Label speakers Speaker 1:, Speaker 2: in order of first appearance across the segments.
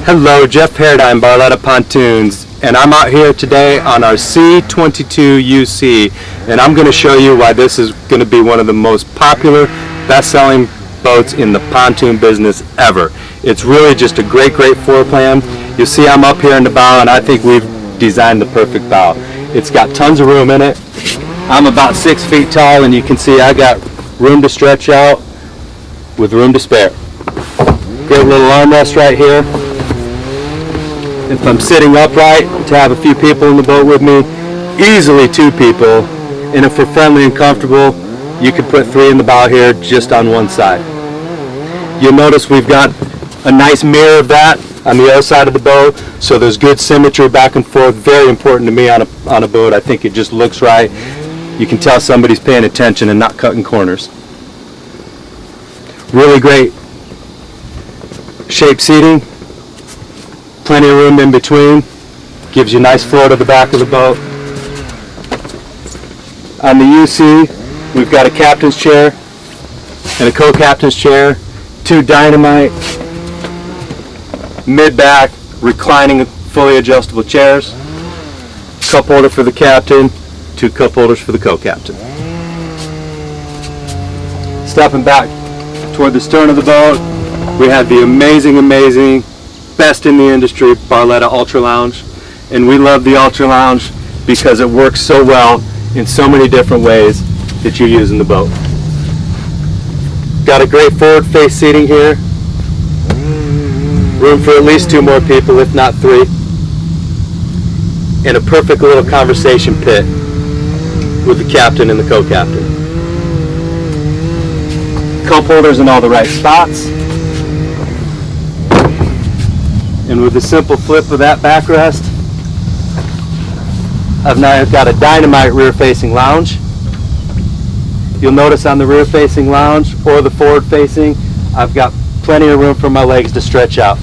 Speaker 1: Hello, Jeff Paradigm, Barletta Pontoons, and I'm out here today on our C22 UC, and I'm going to show you why this is going to be one of the most popular, best-selling boats in the pontoon business ever. It's really just a great floor plan. You'll see I'm up here in the bow, and I think we've designed the perfect bow. It's got tons of room in it. I'm about 6 feet tall, and you can see I got room to stretch out with room to spare. Great little armrest right here. If I'm sitting upright, to have a few people in the boat with me, easily 2 people. And if we're friendly and comfortable, you could put 3 in the bow here just on one side. You'll notice we've got a nice mirror of that on the other side of the boat, so there's good symmetry back and forth. Very important to me on a boat. I think it just looks right. You can tell somebody's paying attention and not cutting corners. Really great shaped seating. Plenty of room in between. Gives you a nice floor to the back of the boat. On the UC, we've got a captain's chair and a co-captain's chair, 2 dynamite, mid-back, reclining, fully adjustable chairs, cup holder for the captain, 2 cup holders for the co-captain. Stepping back toward the stern of the boat, we have the amazing, best in the industry Barletta Ultra Lounge, and we love the Ultra Lounge because it works so well in so many different ways that you use in the boat. Got a great forward face seating here, room for at least 2 more people, if not 3, and a perfect little conversation pit with the captain and the co-captain. Cup holders in all the right spots. And with the simple flip of that backrest, I've now got a dynamite rear-facing lounge. You'll notice on the rear-facing lounge or the forward-facing, I've got plenty of room for my legs to stretch out.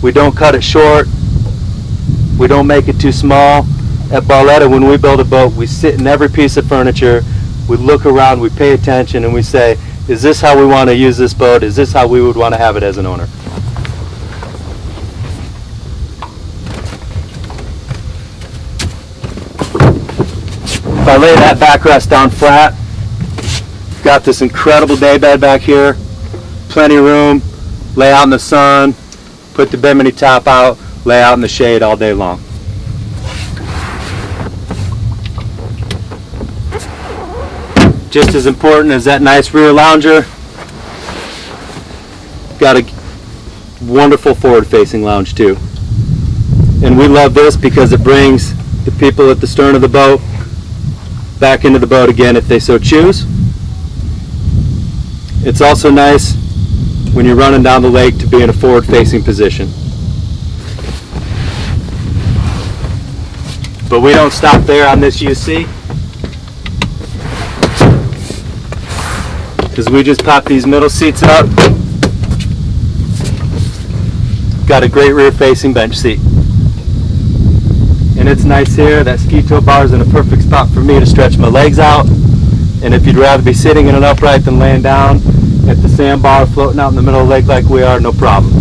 Speaker 1: We don't cut it short. We don't make it too small. At Barletta, when we build a boat, we sit in every piece of furniture. We look around, we pay attention, and we say, is this how we want to use this boat? Is this how we would want to have it as an owner? If I lay that backrest down flat, got this incredible day bed back here, plenty of room, lay out in the sun, put the bimini top out, lay out in the shade all day long. Just as important as that nice rear lounger, got a wonderful forward-facing lounge too. And we love this because it brings the people at the stern of the boat back into the boat again if they so choose. It's also nice when you're running down the lake to be in a forward-facing position. But we don't stop there on this UC, because we just pop these middle seats up got a great rear facing bench seat. And it's nice here. That ski toe bar is in a perfect spot for me to stretch my legs out. And if you'd rather be sitting in an upright than laying down at the sandbar floating out in the middle of the lake like we are, no problem.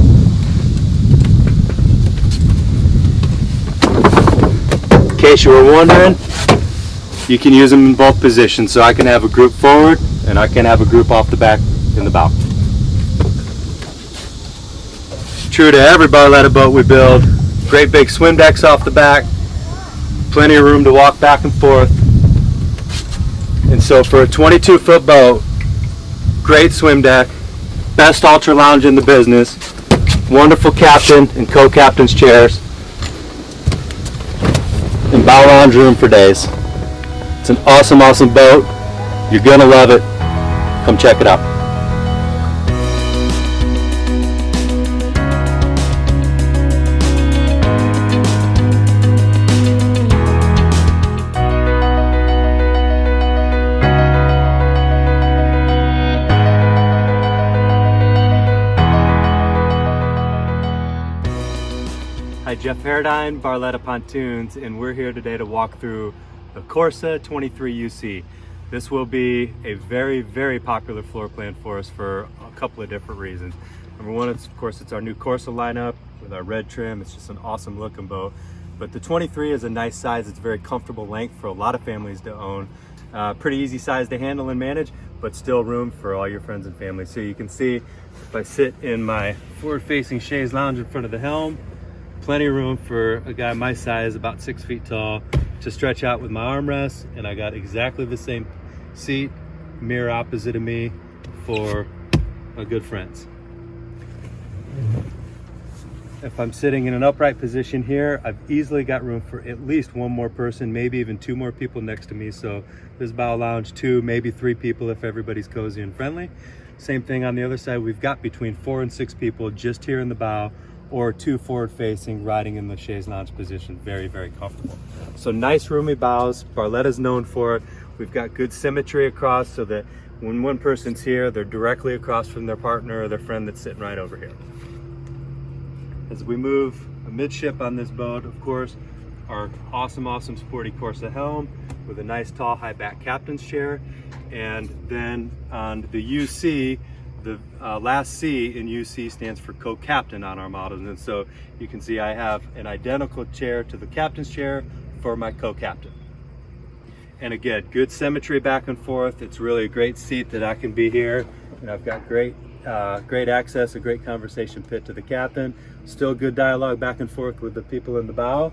Speaker 1: In case you were wondering, you can use them in both positions. So I can have a group forward and I can have a group off the back in the bow. True to every Barletta boat we build, great big swim decks off the back, plenty of room to walk back and forth. And so for a 22-foot boat, great swim deck, best ultra lounge in the business, wonderful captain and co-captain's chairs, and bow lounge room for days. It's an awesome, awesome boat. You're gonna love it. Come check it out. Hi, Jeff Paradigm, Barletta Pontoons, and we're here today to walk through the Corsa 23 UC. This will be a very, very popular floor plan for us for a couple of different reasons. Number one, of course, it's our new Corsa lineup with our red trim. It's just an awesome looking boat. But the 23 is a nice size. It's a very comfortable length for a lot of families to own. Pretty easy size to handle and manage, but still room for all your friends and family. So you can see if I sit in my forward-facing chaise lounge in front of the helm, plenty of room for a guy my size, about 6 feet tall, to stretch out with my armrests, and I got exactly the same seat, mirror opposite of me for my good friends. If I'm sitting in an upright position here, I've easily got room for at least one more person, maybe even 2 more people next to me. So this bow lounge, 2, maybe 3 people if everybody's cozy and friendly. Same thing on the other side. We've got between 4 and 6 people just here in the bow, or 2 forward facing riding in the chaise lounge position. Very, very comfortable. So nice roomy bows. Barletta's known for it. We've got good symmetry across so that when one person's here, they're directly across from their partner or their friend that's sitting right over here. As we move amidship on this boat, of course, our awesome sporty Corsa helm with a nice tall high back captain's chair. And then on the UC, the last C in UC stands for co-captain on our models, and so you can see I have an identical chair to the captain's chair for my co-captain. And again, good symmetry back and forth. It's really a great seat that I can be here, and I've got great access, a great conversation pit to the captain. Still good dialogue back and forth with the people in the bow,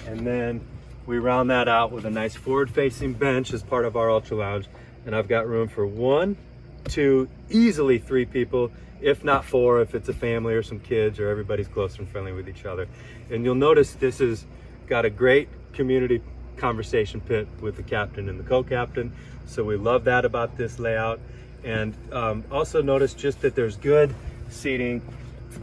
Speaker 1: and then we round that out with a nice forward-facing bench as part of our ultra lounge, and I've got room for 1, 2, easily 3 people, if not 4 if it's a family or some kids or everybody's close and friendly with each other. And you'll notice this has got a great community conversation pit with the captain and the co-captain, so we love that about this layout. And also notice just that there's good seating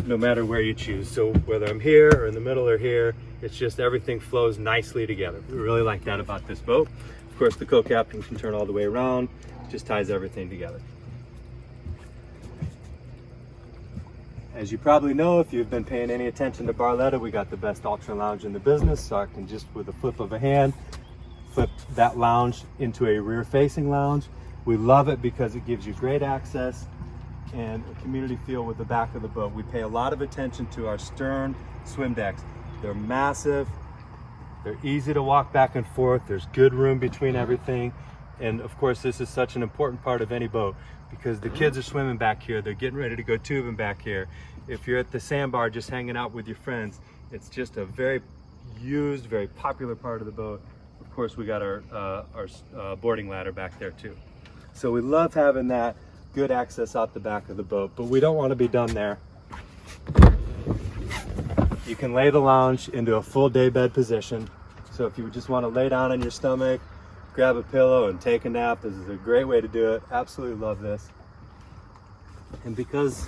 Speaker 1: no matter where you choose. So whether I'm here or in the middle or here, it's just everything flows nicely together. We really like that about this boat. Of course, the co-captain can turn all the way around, just ties everything together. As you probably know, if you've been paying any attention to Barletta, we got the best ultra lounge in the business, so I can just with a flip of a hand flip that lounge into a rear facing lounge. We love it because it gives you great access and a community feel with the back of the boat. We pay a lot of attention to our stern swim decks. They're massive, they're easy to walk back and forth, there's good room between everything. And of course, this is such an important part of any boat because the kids are swimming back here, they're getting ready to go tubing back here. If you're at the sandbar just hanging out with your friends, it's just a very used, very popular part of the boat. Of course, we got our boarding ladder back there too. So we love having that good access out the back of the boat, but we don't want to be done there. You can lay the lounge into a full day bed position. So if you just want to lay down on your stomach, grab a pillow and take a nap, this is a great way to do it. Absolutely love this. And because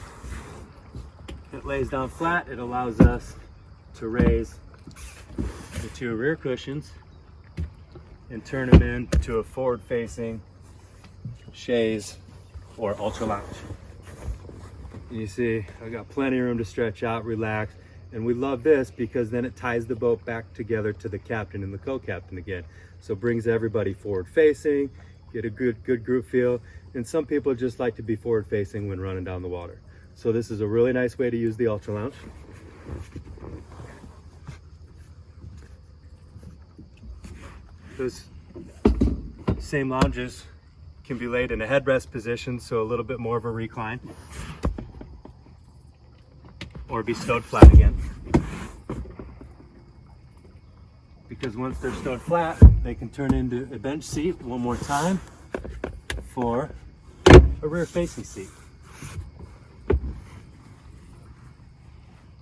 Speaker 1: it lays down flat, it allows us to raise the 2 rear cushions and turn them into a forward-facing chaise or ultra lounge. You see, I got plenty of room to stretch out, relax, And we love this because then it ties the boat back together to the captain and the co-captain again. So it brings everybody forward facing, get a good group feel. And some people just like to be forward facing when running down the water. So this is a really nice way to use the Ultra Lounge. Those same lounges can be laid in a headrest position, so a little bit more of a recline, or be stowed flat again. Because once they're stowed flat, they can turn into a bench seat one more time for a rear facing seat.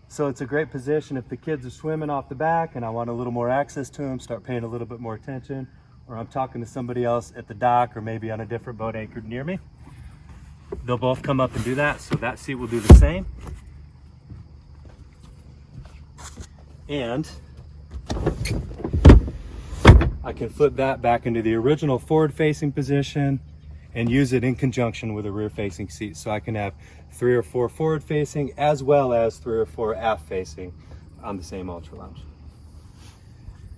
Speaker 1: So it's a great position if the kids are swimming off the back and I want a little more access to them, start paying a little bit more attention, or I'm talking to somebody else at the dock or maybe on a different boat anchored near me. They'll both come up and do that, so that seat will do the same. And I can flip that back into the original forward facing position and use it in conjunction with a rear facing seat. So I can have 3 or 4 forward facing as well as 3 or 4 aft facing on the same Ultra Lounge.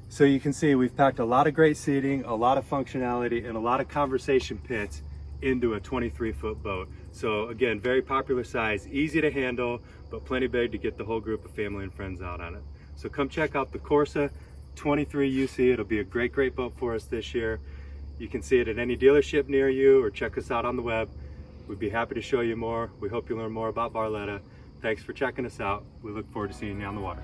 Speaker 1: So you can see we've packed a lot of great seating, a lot of functionality, and a lot of conversation pits into a 23-foot boat. So again, very popular size, easy to handle, but plenty big to get the whole group of family and friends out on it. So come check out the Corsa 23 UC. It'll be a great boat for us this year. You can see it at any dealership near you or check us out on the web. We'd be happy to show you more. We hope you learn more about Barletta. Thanks for checking us out. We look forward to seeing you on the water.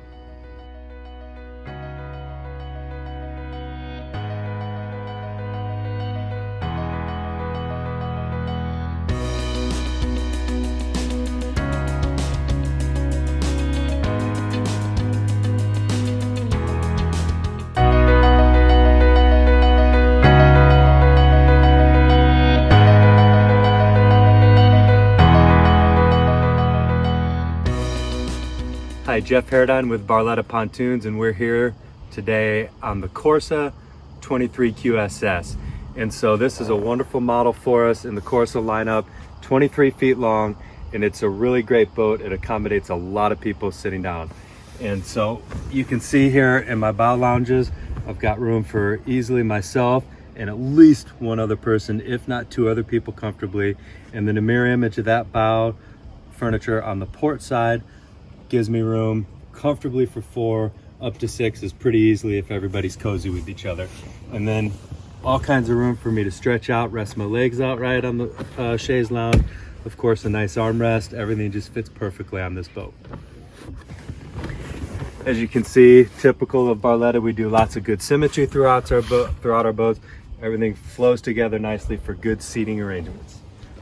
Speaker 1: Hi, Jeff Herdine with Barletta Pontoons, and we're here today on the Corsa 23 QSS. And so this is a wonderful model for us in the Corsa lineup, 23 feet long, and it's a really great boat. It accommodates a lot of people sitting down. And so you can see here in my bow lounges, I've got room for easily myself and at least one other person, if not 2 other people comfortably. And then a mirror image of that bow furniture on the port side gives me room comfortably for 4, up to 6 is pretty easily if everybody's cozy with each other. And then all kinds of room for me to stretch out, rest my legs out right on the chaise lounge. Of course, a nice armrest. Everything just fits perfectly on this boat. As you can see, typical of Barletta, we do lots of good symmetry throughout our boats. Everything flows together nicely for good seating arrangements.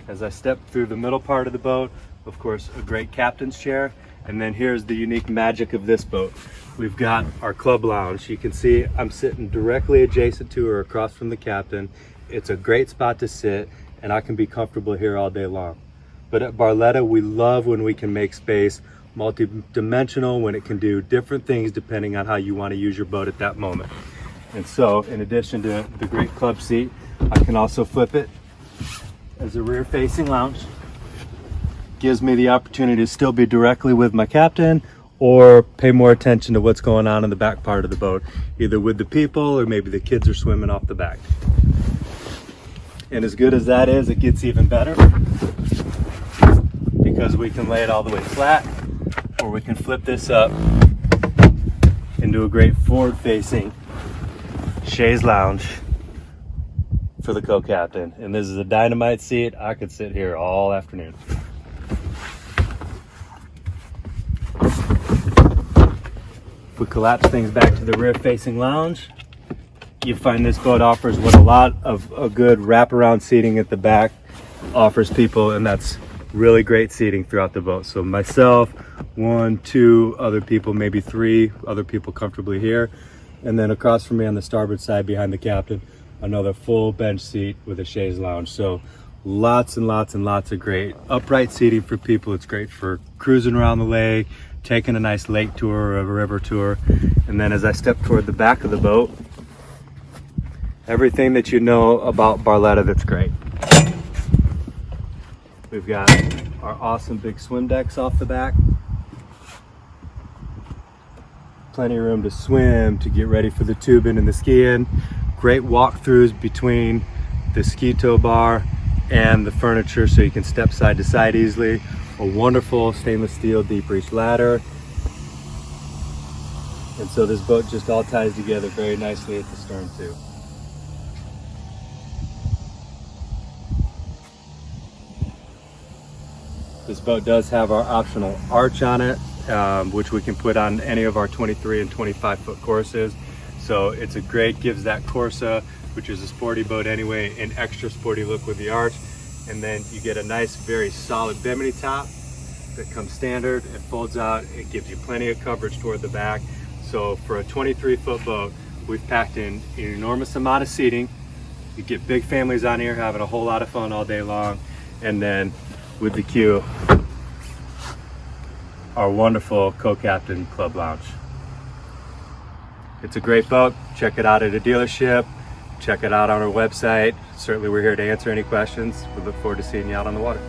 Speaker 1: As I step through the middle part of the boat, of course, a great captain's chair. And then here's the unique magic of this boat. We've got our club lounge. You can see I'm sitting directly adjacent to or across from the captain. It's a great spot to sit, and I can be comfortable here all day long. But at Barletta, we love when we can make space multi-dimensional, when it can do different things depending on how you want to use your boat at that moment. And so, in addition to the great club seat, I can also flip it as a rear-facing lounge. Gives me the opportunity to still be directly with my captain or pay more attention to what's going on in the back part of the boat, either with the people or maybe the kids are swimming off the back. And as good as that is, it gets even better because we can lay it all the way flat, or we can flip this up into a great forward-facing chaise lounge for the co-captain. And this is a dynamite seat. I could sit here all afternoon. If we collapse things back to the rear-facing lounge, you find this boat offers what a lot of a good wraparound seating at the back offers people, and that's really great seating throughout the boat. So myself, 1, 2 other people, maybe 3 other people comfortably here. And then across from me on the starboard side behind the captain, another full bench seat with a chaise lounge. So lots and lots and lots of great upright seating for people. It's great for cruising around the lake, taking a nice lake tour or a river tour. And then as I step toward the back of the boat, everything that you know about Barletta that's great. We've got our awesome big swim decks off the back. plenty of room to swim, to get ready for the tubing and the skiing. Great walkthroughs between the ski tow bar and the furniture so you can step side to side easily. A wonderful stainless steel deep reach ladder. And so this boat just all ties together very nicely at the stern too. This boat does have our optional arch on it, which we can put on any of our 23 and 25 foot courses. So it's a great, gives that Corsa, which is a sporty boat anyway, an extra sporty look with the arch. And then you get a nice, very solid bimini top that comes standard. It folds out, it gives you plenty of coverage toward the back. So for a 23 foot boat, we've packed in an enormous amount of seating. You get big families on here having a whole lot of fun all day long. And then with the queue, our wonderful co-captain club lounge. It's a great boat. Check it out at a dealership. Check it out on our website. Certainly we're here to answer any questions. We look forward to seeing you out on the water.